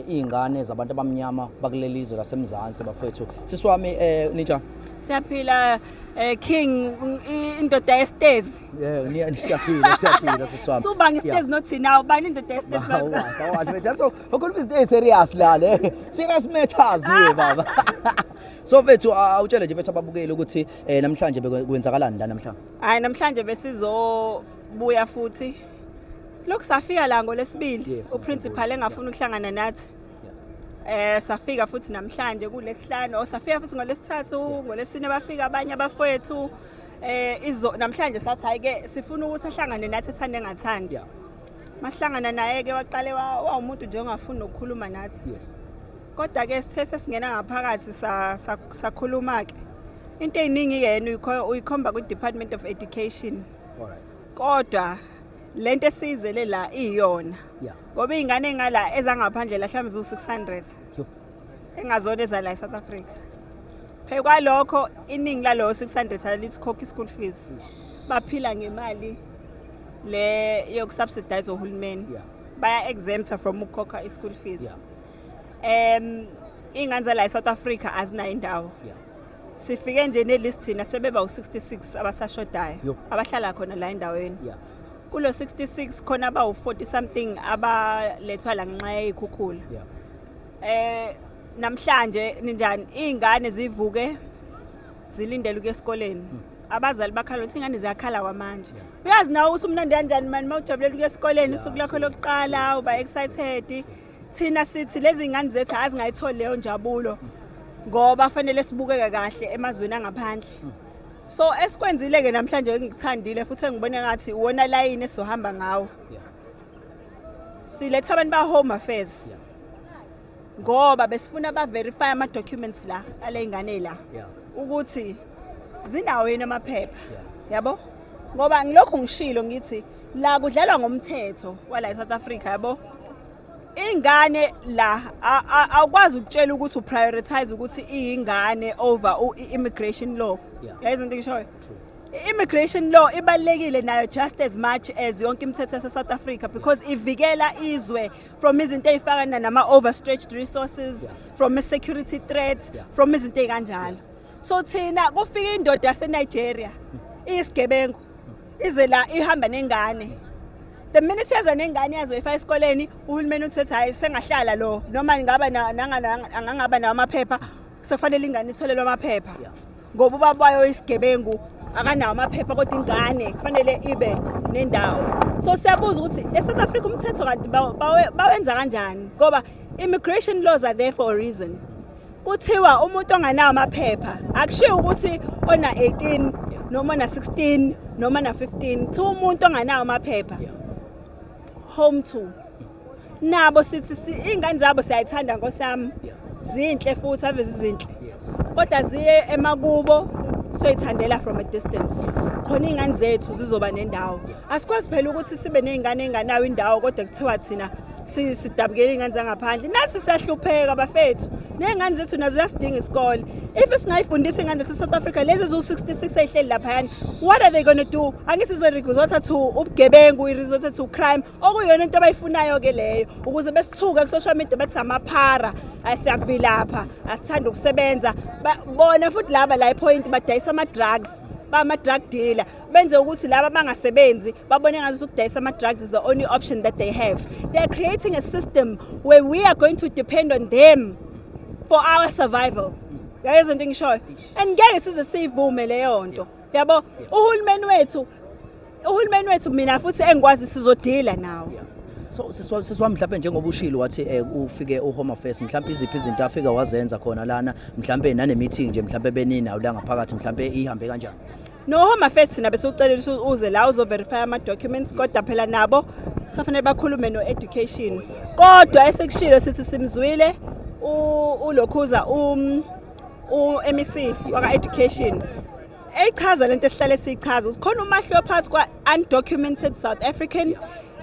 Izingane zabantu abamnyama bakulelizwe laseMzansi bafethu siswami ninja siyaphila king indoda yestezi siyaphila siswami suba ngestezi nothi nawo bani indoda yestezi awasho manje so ukhuluma izinto eziserious la le serious matters here baba so bethu awutshele nje bethu ababukeli ukuthi namhlanje bekwenzakalani la namhlanje hayi namhlanje besizobuya futhi lokhu safika la ngolesibili uprincipal engafuna ukuhlangana nathi safika futhi namhlanje kulesihlanu safika futhi ngolesithathu ngolesine bafika abanye abafowethu namhlanje sathi hayike sifuna ukuthi ahlangane nathi ethande engathandi masihlangana naye ke waqale umuntu nje ongafuni ukukhuluma nathi kodwa ke sithe sesingena ngaphakathi sakhuluma ke into eziningi yena uyikhomba ku Department of Education kodwa lento esizele la iyona ngoba izingane engala ezangaphandle lahlambe u600 engazona ezala eSouth Africa phekwa lokho iningi lalo 600 alithi khokha school fees baphila ngemali le yokusubsidize uhulumeni baya exempt from ukukhokha school fees ingane la eSouth Africa azina indawo sifike nje nelist thina sebeba u66 abasashodayo abahlala khona la endaweni kulo 66 khona ba u40 something abalethwa la ngenxa yezikhukhula namhlanje ninjani izingane zivuke zilindele ukuya esikoleni abazali bakhala ukuthi ingane ziyakhala kwamanje uyazi nawe ukuthi umnandi kanjani manje mawujabulela ukuya esikoleni usuku lakho lokuqala uba excited thina sithi lezi ingane zethu azingayitholi leyo njabulo ngoba fanele sibukeke kahle emazweni angaphandle so esikwenzile ke namhlanje ngikuthandile futhi engibone ngathi uwona line esohamba ngawo siletha abantu ba home affairs ngoba besifuna ba verify ama documents la ale ingane la ukuthi zinawo yena amaphepha yabo ngoba ngilokho ngishilo ngithi la kudlalwa ngomthetho wala eSouth Africa yabo ingane la awukwazi ukutshela ukuthi uprioritize ukuthi ingane over immigration law yayizo into ngishoyo immigration law ibalekile nayo just as much as yonke imithetho yaseSouth Africa because ivikela izwe from izinto ezifana nama overstretched resources from security threats from izinto ezikanjalo so thina kufika indoda yaseNigeria isigebengu ize la ihamba nengane the minute yaza nengane yazoyifa esikoleni uhulumeni uthi hayi sengahlala lo noma ngaba angangaba nawo amaphepha kufanele ingane itholelwe amaphepha ngoba ubaba wayo isigebengu akanawo amaphepha kodwa ingane kufanele ibe nendawo so siyabuza ukuthi eSouth Africa umthetho kanti bawenza kanjani ngoba immigration laws are there for a reason kuthiwa umuntu onganawo amaphepha akushiyo ukuthi ona 18 noma na 16 noma na 15 thi umuntu onganawo amaphepha home to nabo sithi ingane zabo siyayithanda nkosami zinhle futhi ave izinhle kodwa ziye emakubo soyithandela from a distance khona ingane zethu zizoba nendawo asikwazi phela ukuthi sibe nezingane enganawo indawo kodwa kuthiwa thina sidabukela ingane zangaphandle nathi siyahlupheka bafethu nezingane zethu nazo ziyasidinga isikole if singayifundisa ingane zaseSouth Africa lezi zo66 ezihleli lapha yana what are they going to do angisizwe resort to ubugebengu resort to crime okuyona into abayifunayo ke leyo ukuze besithuka ku social media bathi amaphara asiyavilapha asithanda ukusebenza bona futhi laba la point badayisa ama drugs bama drug dealer benze ukuthi laba bangasebenzi babone ngathi ukudayisa ama drugs is the only option that they have they are creating a system where we are going to depend on them for our survival yayizo into ngishoyo and ngeke size sivume leyo nto yabo uhulumeni wethu mina futhi engikwazi sizodila nawo so siswami mhlawumbe njengoba ushilo wathi ufike uHome Affairs mhlawumbe iziphi izinto afika wazenza khona lana mhlawumbe nane meeting nje mhlawumbe beninawo la ngaphakathi mhlawumbe ihambe kanjani no Home Affairs thina bese ucelela ukuthi uze la uzo verify ama documents kodwa phela nabo kusafanele bakhulume no education kodwa esekushilo sithi simzwile ulokhuza MEC waka education echaza lento esihlale sichaza ukhona umahlo phakathi kwa undocumented South African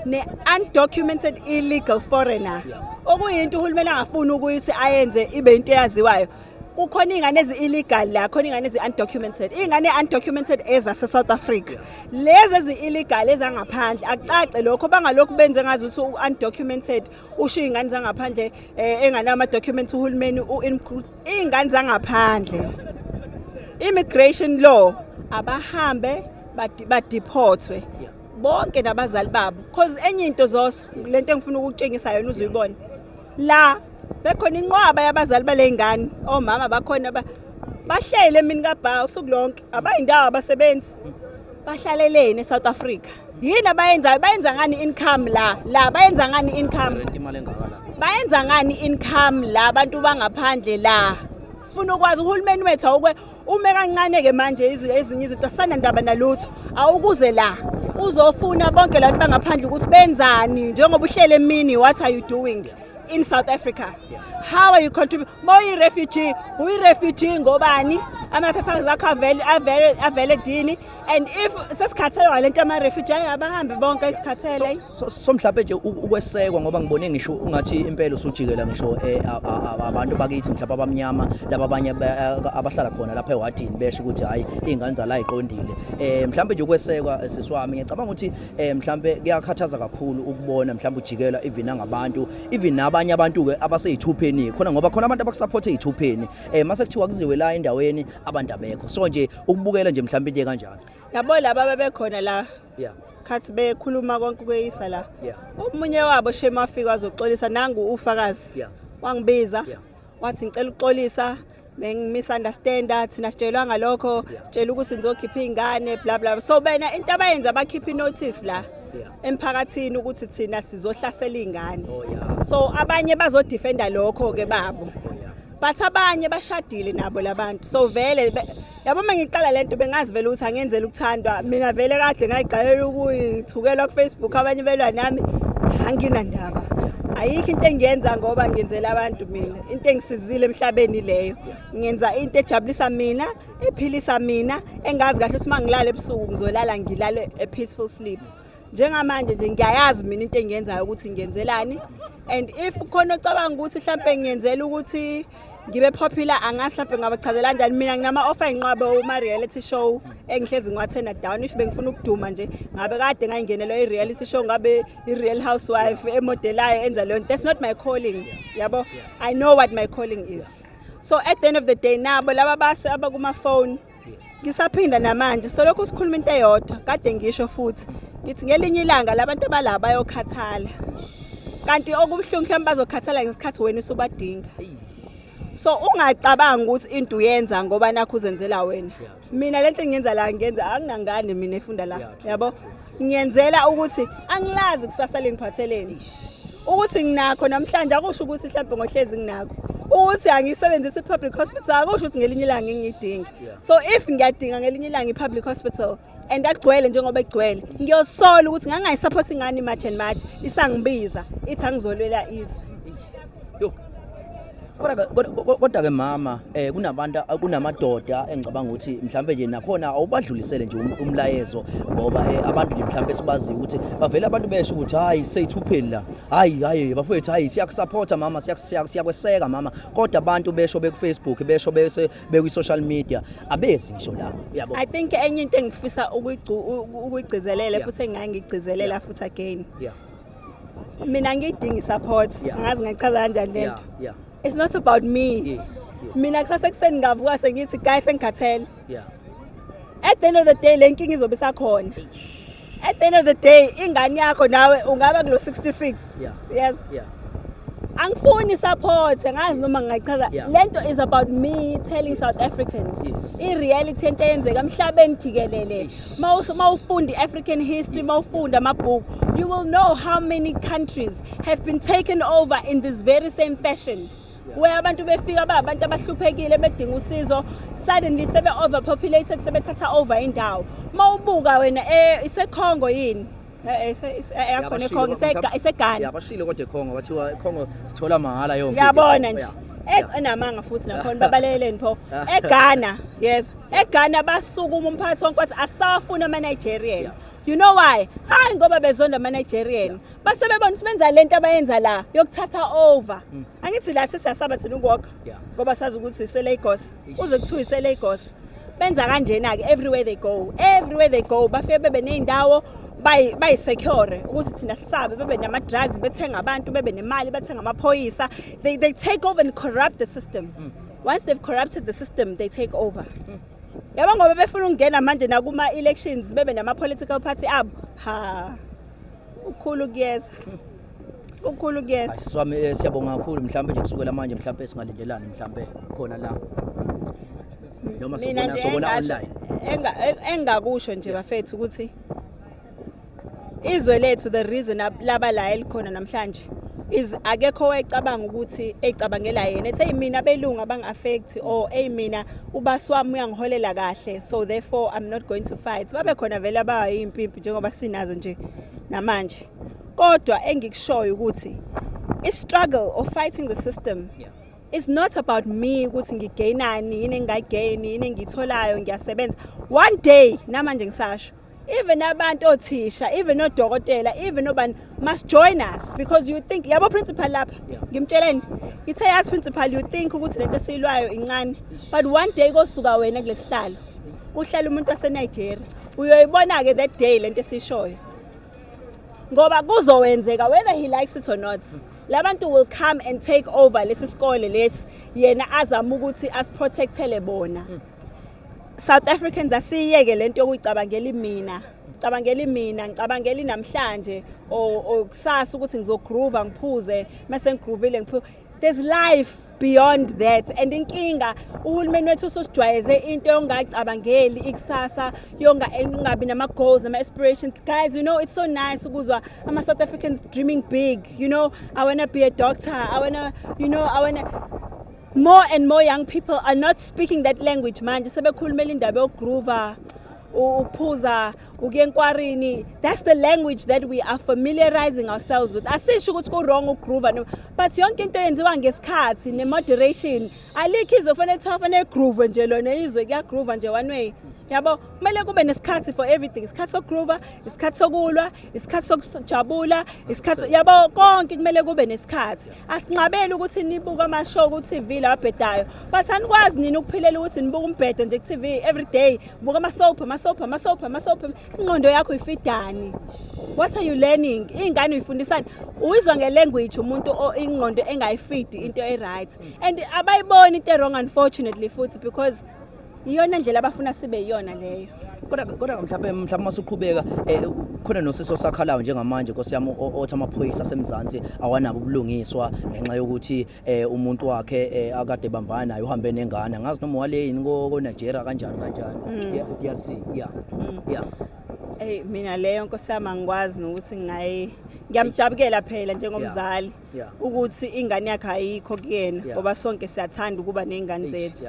ne undocumented illegal foreigner okuyinto uhulumeni angafuni ukuthi ayenze ibe into eyaziwayo kukhona ingane ezi-illegal la khona ingane ezi-undocumented ingane undocumented ezase-South Africa lezi ezi-illegal ezangaphandle akucace lokho bangalokhu benze ngazi ukuthi u-undocumented usho iy'ngane zangaphandle enganama-documents uhulumeni iy'ngane zangaphandle immigration law abahambe badiphotwe bonke nabazali babo because enye into zoso lento engifuna ukutshengisa yona uzuyibona la bekhona inqwaba yabazali balengane omama bakhona bahlele mina kaBhawu usuku lonke abayindawo abasebenzi bahlalelene eSouth Africa yini abayenzayo bayenza ngani income la bayenza ngani income imali engakala bayenza ngani income la abantu bangaphandle la sifuna ukwazi uhulumeni wethu awukwe ume kancane ke manje ezinye izinto sanandaba nalutho awukuze la uzofuna bonke labantu bangaphandle ukuthi benzani njengoba uhlele emini what are you doing in South Africa how are you contributing moyi refugee ngobani amaphepha zakho avele dini and if sesikhathele walento ama refugee abahambi bonke isikhathele so mhlawumbe nje ukwesekwa ngoba ngibone ngisho ungathi impela usujikela ngisho abantu bakithi mhlawumbe abamnyama laba abanye abahlala khona lapha ewadini besho ukuthi hayi izingane zala iqondile mhlawumbe nje ukwesekwa siswami ngicabanga ukuthi mhlawumbe kuyakhathaza kakhulu ukubona mhlawumbe ujikela even ngabantu even abanye abantu ke abaseyithupeni khona ngoba khona abantu abakusupport eyithupeni mase kuthiwa kuziwe la endaweni abantu abekho so nje ukubukela nje mhlawumbe into kanjalo yabo laba bebekhona la khathi bekhuluma konke kweyisa la omunye wabo shema afika azoxolisa nangu ufakazi wangibiza wathi ngicela ukuxolisa misunderstand thina sitshelwa ngalokho sitshela ukuthi nizokhipha izingane bla bla so bena into abayenza bakhipha inotice la emphakathini ukuthi thina sizohlasela izingane so abanye bazodefenda lokho ke babo but abanye bashadile nabo labantu so vele yabo mangiqala lento bengazi vele ukuthi angenzela ukuthandwa mina vele kade ngayiqalela ukuyithukela ku Facebook abanye belwa nami anginandaba ayikho into engiyenza ngoba ngiyenzela abantu mina into engisizile emhlabeni leyo ngiyenza into ejabulisa mina ephilisa mina engazi kahle ukuthi mangilala ebusuku ngizolala ngilale a peaceful sleep njengamanje nje ngiyayazi mina into engiyenzayo ukuthi ngiyenzelani and if khona ocabanga ukuthi mhlambe ngiyenzela ukuthi ngibe popular angasi mhlambe ngabachazela kanjani mina nginama offer inqwabo uma reality show engihlezi ngiwathena down if bengifuna ukuduma nje ngabe kade ngayingenela i reality show ngabe i real housewife emodelayo enza leyo that's not my calling yabo I know what my calling is so at the end of the day nabo laba base abakuma phone ngisaphinda namanje so lokho sikhuluma into eyodwa kade ngisho futhi ngithi ngelinye ilanga labantu abalaba bayokhathala kanti okubhlungu mhlawumbe bazokhathala ngesikhathi wena usubadinga so ungacabanga ukuthi into uyenza ngoba nakho uzenzela wena mina lento engiyenza la ngiyenza anginangane mina efunda la yabo ngiyenzela ukuthi angilazi kusasa lengiphatheleni ukuthi nginakho namhlanje akusho ukuthi mhlawumbe ngohlezi nginakho ukuthi angisebenzise i-public hospital akusho ukuthi ngelinye ilanga ngiyidinga so if ngiyadinga ngelinye ilanga i-public hospital and agcwele njengoba egcwele ngiyosola ukuthi ngangayisupport ingane match and match isangibiza ithi angizolwela izwe kodwa ke mama kunabantu kunamadoda engicabanga ukuthi mhlambe nje nakhona awubadlulisele nje umlayezo ngoba abantu nje mhlambe sibazi ukuthi bavela abantu besho ukuthi hayi seyithupheni la hayi bafowethu hayi siyakusupporta mama siyakweseka mama kodwa abantu besho beku Facebook besho bese beku social media abezi ngisho la yabo I think enye into engifisa ukuyigcizelela futhi engangigcizelela futhi again mina ngidinga support angazi ngichaza kanjani lento it's not about me mina kusasa kuseni ngavuka sengithi guys sengikhathele at the end of the day lenkinga izobe sakhona at the end of the day ingane yakho nawe ungaba kulo 66 yes angifuni support angazi noma ngichaza lento is about me telling South Africans I reality into eyenzeka emhlabeni jikelele mawufunda African history mawufunda amabhuku you will know how many countries have been taken over in this very same fashion where abantu befika abantu abahluphekile bedinga usizo suddenly sebe overpopulated sebethatha over indawo mawubuka wena iseKongo yini yakhona eKongo iseGhana yabashile kodwa eKongo bathiwa eKongo sithola mahala yonke yabona nje enamanga futhi nakhona babaleleni pho eGhana yes eGhana basukuma umphathi wonke wathi asafuna ama Nigerian You know why? Hayi ngoba bezonda ama-Nigerian. Base bebona ukuthi benza lento abayenza la yokuthatha over. Angithi la sesiyasaba thina ukwakha. Ngoba sazi ukuthi ise-Lagos. Uze kuthiwa ise-Lagos. Benza kanjena-ke everywhere they go. Everywhere they go bafike bebe ney'ndawo bayi-secure ukuthi thina sisabe bebe nama-drugs bethenga abantu bebe nemali bethenga amaphoyisa. They take over and corrupt the system. Once they've corrupted the system, they take over. Yabo ngoba befuna ukungena manje nakuma-elections bebe nama-political party abo. Ha. Ukhulu kuyeza. Ukhulu kuyeza. Swami siyabonga kakhulu mhlawumbe nje kusukela manje mhlawumbe singalindelani mhlawumbe khona la. Noma sobona online. Engakusho nje bafethu ukuthi izwe lethu the reason laba la elikhona namhlanje is akekho ecabanga ukuthi ecabangela yena ethi mina belungu abangaffect or mina ubaswami uyangiholela kahle so therefore I'm not going to fight babe khona vele abayimpimpi njengoba sinazo nje namanje kodwa engikushoyo ukuthi I struggle of fighting the system it's not about me ukuthi ngigainani yini engayigaini yini engitholayo ngiyasebenza one day namanje ngisasho even abantu othisha even odokotela even obani must join us because you think yabo principal lapha ngimtsheleni ngithe yazi principal you think ukuthi lento esiyilwayo incane but one day kosuka wena kulesihlalo kuhlala umuntu waseNigeria uyoyibona ke that day lento esishoyo ngoba kuzowenzeka whether he likes it or not labantu will come and take over lesi sikole lesi yena azama ukuthi asiprotectele bona South Africans asiyeke lento yokuyicabangela mina ngicabangela namhlanje o kusasa ukuthi ngizogroove ngiphuze mase ngigroovile ngiphuze there's life beyond that and inkinga uhulumeni wethu usojwayeze into yongacabangeli ikusasa yongabi nama goals nama aspirations guys you know it's so nice ukuzwa ama South Africans dreaming big you know I want to be a doctor I want more and more young people are not speaking that language manje sebekhulumela indaba yogroove uphuza ukuyenkwarini that's the language that we are familiarizing ourselves with asisho ukuthi ku wrong ukugroove no but yonke into yenziwa ngesikhathi ne moderation alikho izofanele kufanele groove nje lona izwe kuyagroove nje one way yabo kumele kube nesikhathi for everything isikhathi sokugroove isikhathi sokulwa isikhathi sokujabula isikhathi yabo konke kumele kube nesikhathi asinqabeli ukuthi nibuka ama show ku TV la wabhedayo but anikwazi nini ukuphilela ukuthi nibuka umbhedo nje ku TV every day buka ama soap ingqondo yakho ifidani what are you learning ingane uyifundisana uyizwa ngelanguage umuntu ingqondo engayifidi into right and abayiboni into wrong unfortunately futhi because iyona ndlela abafuna sibe yiyona leyo kodwa mhlawumbe masuqhubeka khona nosiso sakhalayo njengamanje nkosiyami othi amaphoyisa asemzansi awanabo ubulungiswa ngenxa yokuthi umuntu wakhe akade bambana naye uhambe nengane ngazi noma wale yini ko Nigeria kanjani DRC mina leyo nkosiyami angikwazi ukuthi ngiyamdabukela phela njengomzali ukuthi ingane yakhe ayikho kuyena ngoba sonke siyathanda ukuba nezingane zethu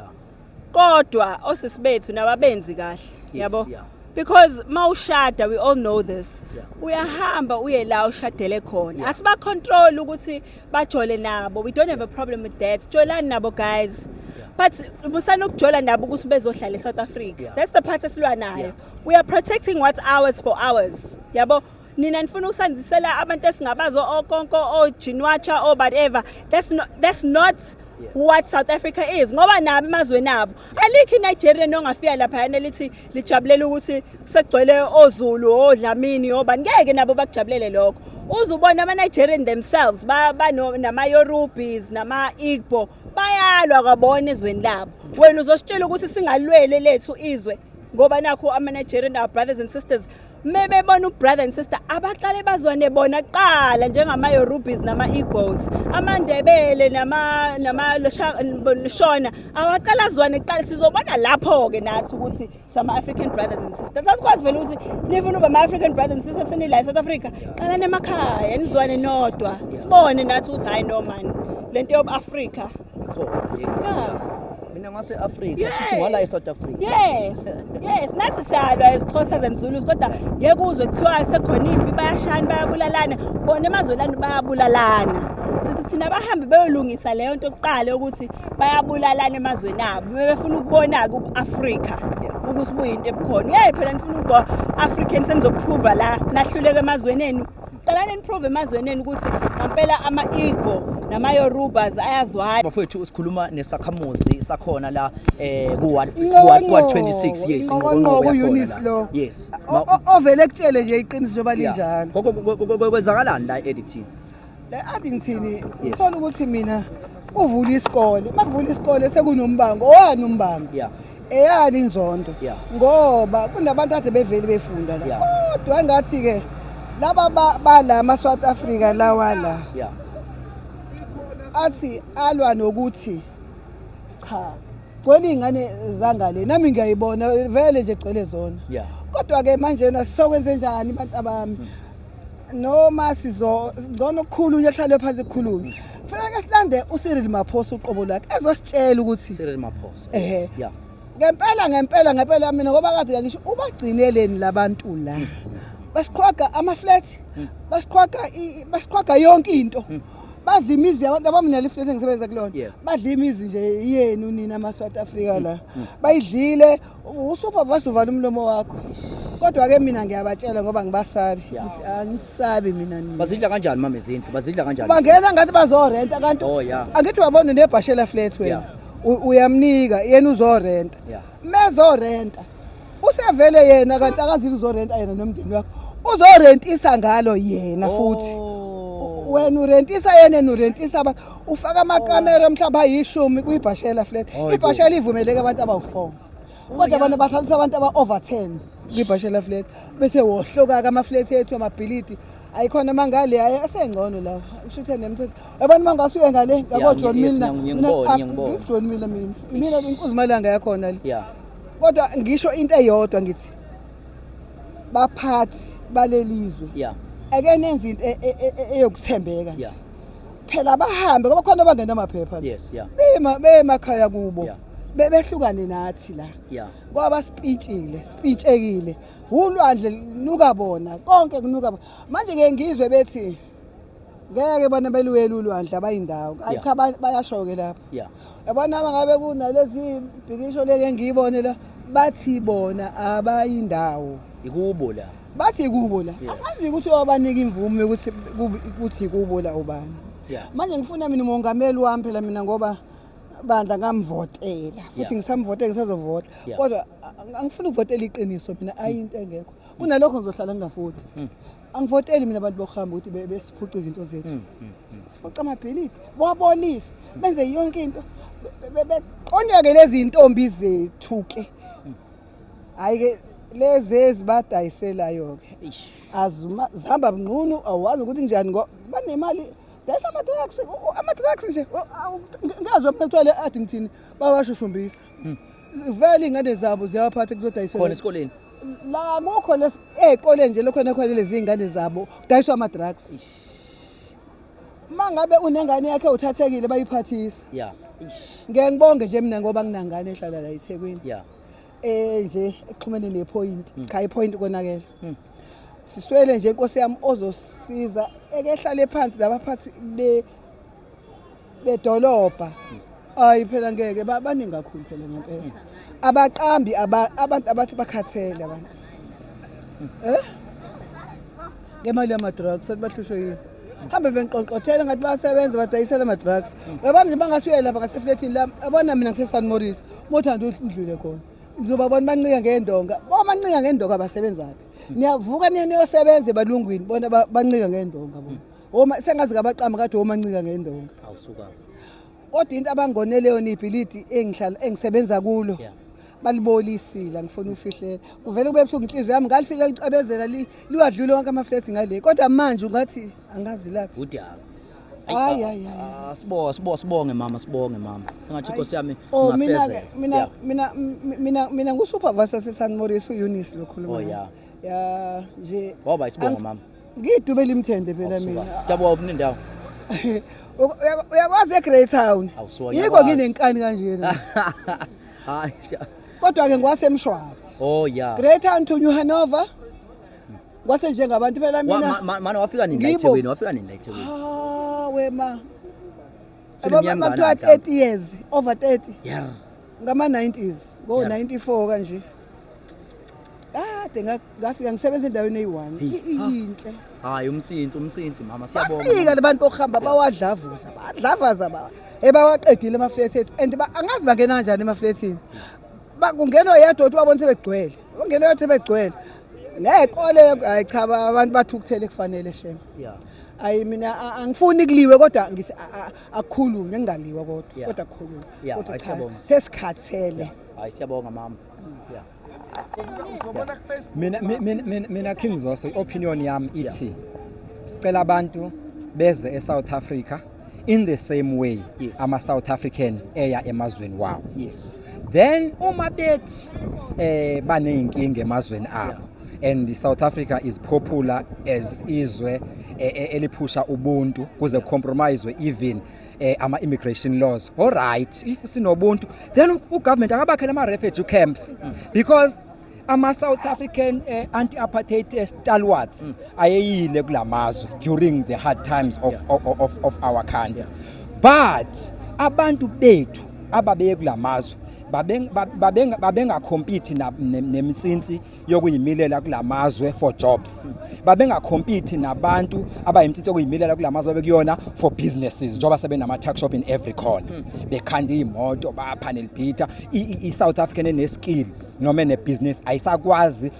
kodwa osisibethu nababenzi kahle yabo because mawushada we all know this uyahamba uye la ushadele khona asiba control ukuthi bajole nabo we don't have a problem with that jolani nabo guys but musana ukujola nabo ukuthi bezohlala eSouth Africa that's the part esilwa nayo we are protecting what's ours for ours yabo nina nifuna ukusandisela abantu esingabazo okonko ojinwacha or whatever that's not what South Africa is ngoba nabo amazwe nabo alikho iNigeria nongafika lapha yana lithi lijabulela ukuthi kusegcwele oZulu oDlamini obani ngeke nabo bakujabulele lokho uzubona ama Nigerian themselves nama Yorubis nama Igbo bayalwa kwabona ezweni labo wena uzositshela ukuthi singalwele lethu izwe ngoba nakho ama Nigerian our brothers and sisters maybe bona brother and sister abaqale bazwane bona qala njengama Yorubis nama Igbos amandebele nama Shona awaqala zwane qala sizobona lapho ke nathi ukuthi sama African brothers and sisters asikwazi vele ukuthi nifuna uba ama African brothers and sisters senila eSouth Africa qala nemakhaya enizwane nodwa sibone nathi ukuthi hayi no man lento yob Africa ikhona mina ngase Africa shisho ngala eSouth Africa yes nathi siyalwa esiXhosa zenzulu kodwa ngeke uzwe kuthiwa sekhona impi bayashana bayabulalana bona emazwelana bayabulalana sithi thina bahambe beyolungisa leyo nto oqala ukuthi bayabulalana emazweni abo befuna ukubona ku Africa ukusibuya into ebukhona yayi phela nifuna ukuba African senizoprove la nahluleke emazweni enu qala niprove emazweni enu ukuthi ngempela ama-Igbo nama-Yorubas ayazwana bafowethu sikhuluma nesakhamuzi sakhona la ku 26 yes ngoqoqo uYenis lo yes ovele ekutshele nje iqiniso njoba linjalo kwenzakalani la editing le adingithini ngithola ukuthi mina kuvula isikole makuvula isikole sekunombango owani umbango eyani inzondo ngoba kunabantu ade bevele befunda la kodwa engathi ke laba bala ama-South Africa lawala athi alwa nokuthi cha gcwele iy'ngane zangale nami ngiyayibona vele nje gcwele zona kodwa-ke manje sokwenze njani bantu abami noma sizongcono ukukhulunywa ehlalwe phansi kukhulunywa kufanele silande uCyril Maphosa uqobo lakhe ezositshela ukuthi Cyril Maphosa ngempela mina ngoba kade ngisho ubagcineleni labantu la basiqhwaga ama-flat basiqhwaga yonke into badla imizi yabantu abamina le flat engisebenza kulona badla imizi nje yenu nina ama-South Africa la bayidlile usupervisor uvala umlomo wakho kodwa-ke mina ngiyabatshela ngoba ngibasabi ukuthi angisabi mina nini bazidla kanjani mama izindlu bazidla kanjani bangena ngathi bazorenta kanti angithi wabona nebhashela flat wena uyamnika yena uzorenta mezorenta usevele yena kanti akazile uzorenta yena nomndeni wakho uzorentisa ngalo yena futhi wena urentisa yena urentisa abantu ufaka amakamera mhlawumbe ayishumi kuyibhashela flat ibhashela ivumeleke abantu abawu4 kodwa abantu bahlalisa abantu aba-over 10 kwibhashela flat bese wohloka-ke ama-flat ethu amabhilidi ayikhona mangale hayi asengcono lawo ushuthe nemthetho abantu mangasuye ngale ngabo-John Miller John Miller mina inkuzimalanga yakhona le kodwa ngisho into eyodwa ngithi baphathi balelizwe ake nenze into eyokuthembeka phela bahambe ngoba khona bangena amaphepha bemakhaya kubo behlukane nathi la ngoba sipintshekile ulwandle nuka bona konke kunuka bona manje ke ngizwe bethi ngeke bona beluwela ulwandle abayindawo ayikho bayashoke lapha yabona mangabe kunalezi bhikisho leke ngiyibone la bathi bona abayindawo ikubo la bathi kubo la amazi ukuthi wabanika imvume ukuthi kubo la ubani manje ngifuna mina umongameli wami phela mina ngoba bandla ngamvotela futhi ngisamvotela ngisazovota kodwa angifuni ukuvotela iqiniso mina ayinto engekho kunalokho ngizohlala ngingavoti angivoteli mina abantu bokuhamba ukuthi besiphuca izinto zethu siphuca amabhilidi bowabolisa benze yonke into beqonyake lezi intombi zethu ke hayi ke lezi ezibadayiselayo ke azuma zihamba ngqunu awazi ukuthi njani banemali dayisa ama-drugs nje ngazwe mnethwele athi ngithini bawashushumbisa vele ingane zabo ziyaphatha kuzodayisela khona esikoleni la ngokho ey'koleni nje lokhona khona lezi ngane zabo kudayiswa ama-drugs mangabe unengane yakhe uthathekile bayiphathisa ngeke ngibonge nje mina ngoba nginangane ehlala la eThekwini nje exhumene nephoint cha ipoint konakela siswele nje inkosi yami ozosiza ekehlale phansi labaphathi bedolobha ayi phela ngeke baningi kakhulu phela ngempela abaqambi abantu abathi bakhathele abantu ngemali yama-drugs sethi bahlushwe yini hambe benqonqothela ngathi bayasebenza badayisela ama-drugs yabona nje bangasuye lapha ngasefletini la abona mina ngise-San Maurice mothanda udlule khona ngizobabona bancika ngendonga bomancika ngendonga abasebenzaphi niyavuka niyosebenza ebalungwini bona bancika ngendonga bona sengazi ngabaqamba kade omancika ngendonga awusuka kodwa into abangoneleyo nibhilidi engisebenza kulo balibolisile angifuni ufihlela kuvele kube buhlungu inhliziyo yami ngalifika licabezela liwadlule wonke ama-flats ngale kodwa manje ungathi angazi laphi udaka hayi sibonge mama engathi inkosi yami mina ngusupervisor se-San Maurice uYenis lo khuluma nje waba isibongo mama ngidubela imthende phela mina dabuka uphi nendawo uyakwazi eGreytown yiko nginenkani kanjena hayi kodwa-ke ngwasemshwathi Greytown to New Hanover kwase njengabantu phela mina mana wafika nini la eThekwini wafika nini la eThekwini wema bathiwa 30 years over 30 ngama-90s ngo-94 kanje kade ngafika ngisebenza endaweni eyi-1 inhle. Hayi umsinsi mama siyabonga. Bafika labantu okuhamba bawadlavuza badlavaza ebawaqedile amaflethi ethu and angazi bangena kanjani emaflethini. Kungenwa yedwa ukuthi babone sebegcwele. Kungenwa yedwa sebegcwele. Ngekole hayi cha abantu bathukuthele kufanele shame. Yeah. Ayi mina angifuni kuliwe kodwa ngithi akukhulunywe ngingaliwa kodwa akukhulunywe. Yeah, Kodwa cha siyabonga. sesikhathele. Hayi siyabonga mama. Yeah. Mina King Zoso opinion yami ithi sicela abantu beze eSouth Africa in the same way ama South African eya emazweni wawo. Yes. Then uma bethi baneyinkinga emazweni abo and South Africa is popular as izwe eliphusha ubuntu kuze compromise even ama immigration laws. All right, if sinobuntu then ugovernment akabakhela ama refugee camps because ama South African anti-apartheid stalwarts ayeyile kulamazwe during the hard times of our country. But abantu bethu ababeye kulamazwe babenga compete nemitsinsi yokuyimilela kulamazwe for jobs. Babenga compete nabantu abayimitsitsi yokuyimilela kulamazwe bekuyona for businesses njoba sebenama tuck shop in every corner. Bekhanda imoto bapha nelibhita iSouth African ene skill noma ne business ayisakwazi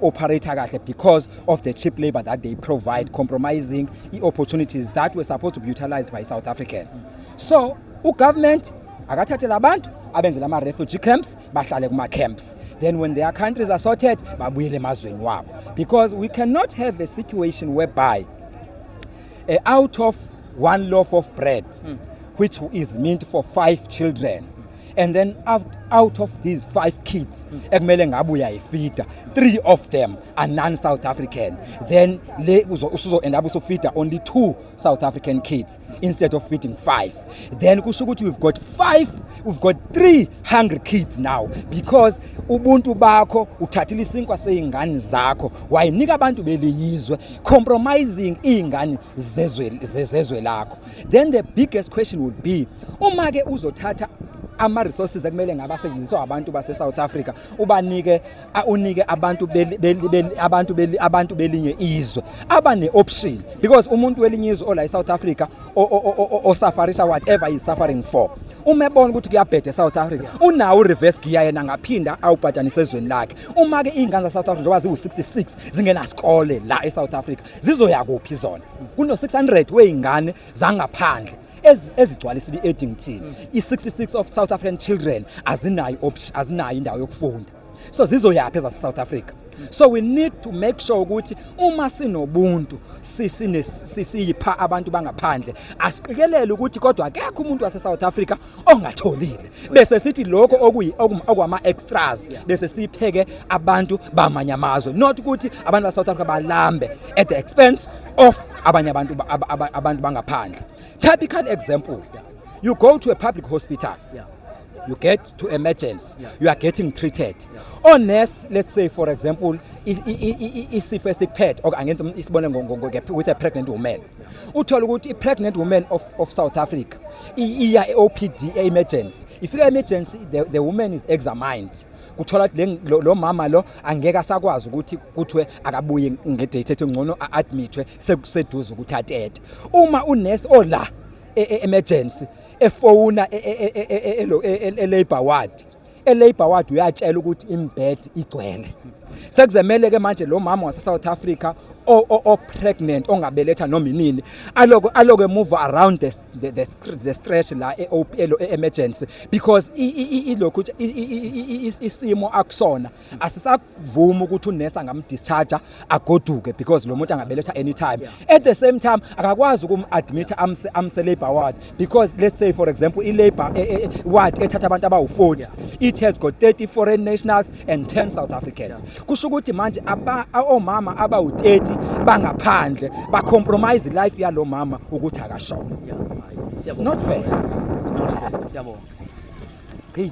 operate kahle because of the cheap labor that they provide, compromising opportunities that were supposed to be utilized by South African. So government akathathe labantu abenzela ama refugee camps bahlale kuma camps, then when their countries are sorted babuyele emazweni wabo, because we cannot have a situation whereby out of one loaf of bread which is meant for 5 children, and then out of these 5 kids ekumele ngabe uyayifeeda 3 of them are non-South African, then uzo end up usofeeda only 2 South African kids instead of feeding 5. Then kusho ukuthi we've got 3 hungry kids now because ubuntu bakho uthathile isinkwa seyingane zakho wayinika abantu belinyizwe compromising ingane zezwe lakho. Then the biggest question would be uma ke uzothatha ama resources ekumele ngabasetshenziswa abantu base South Africa unike abantu belinye izwe abane option, because umuntu welinye izwe ola eSouth Africa osafarisha whatever he is suffering for, umebona ukuthi kuyabhede eSouth Africa unawo reverse gear yena ngaphinda awubhadanisa ezweni lakhe. Uma ke ingane zaSouth Africa njengoba ziwu66 zingena sikole la eSouth Africa zizoya kuphi zona? Kuno 600 weingane zangaphandle ezigcwalisile i-Eddington. I-66 of South African children azinayo indawo yokufunda, so zizoyaphi eza South Africa? So we need to make sure ukuthi uma sinobuntu sisipha abantu bangaphandle asiqikelele ukuthi kodwa akekho umuntu wase South Africa ongatholile, bese sithi lokho okwama extras bese sipheke abantu bamanye amazwe, not ukuthi abantu base South Africa balambe at the expense of abanye abantu bangaphandle. Typical example, you go to a public hospital, you get to emergency, you are getting treated. Unless, let's say for example, isifo esiphethe okangenza isibone with a pregnant woman. Uthola ukuthi a pregnant woman of South Africa iya OPD emergency. Ifika emergency, the woman is examined. Kuthola lo mama lo angeka sakwazi ukuthi kuthiwe akabuye ngedate ethi ngcono admitwe seduze ukuthi atete. Uma unurse ola emergency efona labor ward uyatshela ukuthi imbed igcwele. Sekuzemele ke manje lo mama wase South Africa o pregnant ongabeletha noma inini aloke move around the stretch la emergency, because ilokhu isimo akusona asisavuma ukuthi unurse angamdischarge agoduke because lo muntu angabeletha anytime. At the same time akakwazi ukum-admit amse labor ward, because let's say for example i-labor ward ethatha abantu abawu-40 it has got 30 foreign nationals and 10 South Africans. Kusho ukuthi manje omama abawu-30 bangaphandle compromise life yalo mama ukuthi akashona. It's not fair. Siyabonga. Hey